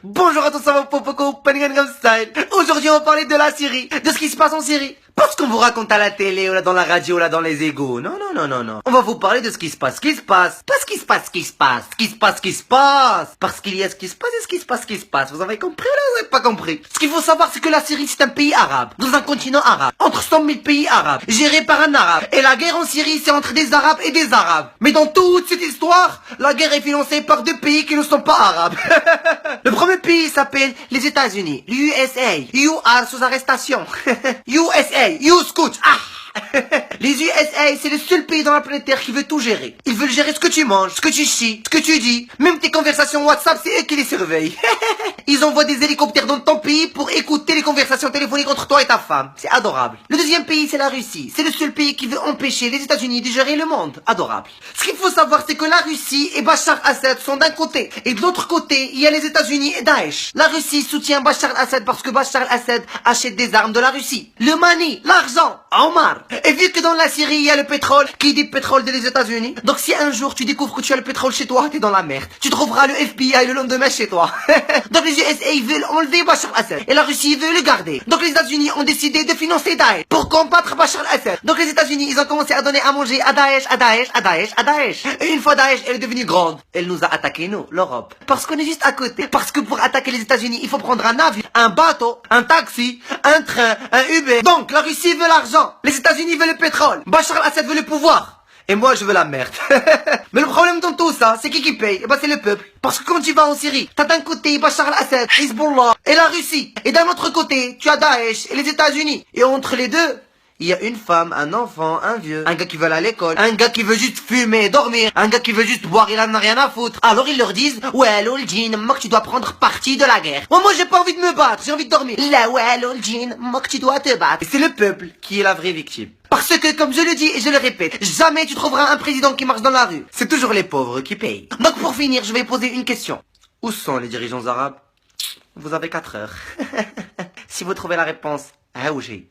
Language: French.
Bonjour à tous, ça va Popoko, Panigan Style. Aujourd'hui on va parler de la Syrie, de ce qui se passe en Syrie. Pas ce qu'on vous raconte à la télé, ou là dans la radio, ou là dans les égos. Non. On va vous parler de ce qui se passe, Pas ce qui se passe, ce qui se passe. Parce qu'il y a ce qui se passe et ce qui se passe. Vous avez compris ou là vous avez pas compris? Ce qu'il faut savoir c'est que la Syrie c'est un pays arabe, dans un continent arabe, entre 100 000 pays arabes, géré par un arabe. Et la guerre en Syrie c'est entre des arabes et des arabes. Mais dans toute cette histoire, la guerre est financée par deux pays qui ne sont pas arabes. Le premier pays s'appelle les États-Unis, l'USA. You are sous arrestation. USA, you scoot. Les USA, c'est le seul pays dans la planète Terre qui veut tout gérer. Ils veulent gérer ce que tu manges, ce que tu chies, ce que tu dis. Même tes conversations WhatsApp, c'est eux qui les surveillent. Ils envoient des hélicoptères dans ton pays pour écouter les conversations téléphoniques entre toi et ta femme. C'est adorable. Le deuxième pays, c'est la Russie. C'est le seul pays qui veut empêcher les États-Unis de gérer le monde. Adorable. Ce qu'il faut savoir, c'est que la Russie et Bachar Assad sont d'un côté. Et de l'autre côté, il y a les États-Unis et Daesh. La Russie soutient Bachar Assad parce que Bachar Assad achète des armes de la Russie. Le money, l'argent, Omar. Et vu que dans la Syrie, il y a le pétrole, qui dit pétrole des États-Unis. Donc si un jour tu découvres que tu as le pétrole chez toi, t'es dans la merde. Tu trouveras le FBI le lendemain chez toi. Donc les USA ils veulent enlever Bachar Assad. Et la Russie veut le garder. Donc les États-Unis ont décidé de financer Daesh pour combattre Bachar Assad. Donc les États-Unis ils ont commencé à donner à manger à Daesh. Et une fois Daesh elle est devenue grande, elle nous a attaqué nous, l'Europe. Parce qu'on est juste à côté. Parce que pour attaquer les États-Unis, il faut prendre un avion, un bateau, un taxi, un train, un Uber. Donc la Russie veut l'argent. Les États-Unis veulent le pétrole. Bachar Assad veut le pouvoir. Et moi je veux la merde. Mais le problème dans tout ça, c'est qui paye? Eh ben c'est le peuple. Parce que quand tu vas en Syrie, t'as d'un côté Bachar al-Assad, Hezbollah et la Russie. Et d'un autre côté, tu as Daesh et les États-Unis. Et entre les deux, il y a une femme, un enfant, un vieux, un gars qui veut aller à l'école, un gars qui veut juste fumer et dormir, un gars qui veut juste boire, il en a rien à foutre. Alors ils leur disent, ouais l'Oljin, moi que tu dois prendre parti de la guerre. Moi j'ai pas envie de me battre, j'ai envie de dormir. Là ouais l'Oljin, moi que tu dois te battre. Et c'est le peuple qui est la vraie victime. Parce que, comme je le dis et je le répète, jamais tu trouveras un président qui marche dans la rue. C'est toujours les pauvres qui payent. Donc pour finir, je vais poser une question. Où sont les dirigeants arabes? Vous avez 4 heures. Si vous trouvez la réponse, Aouji.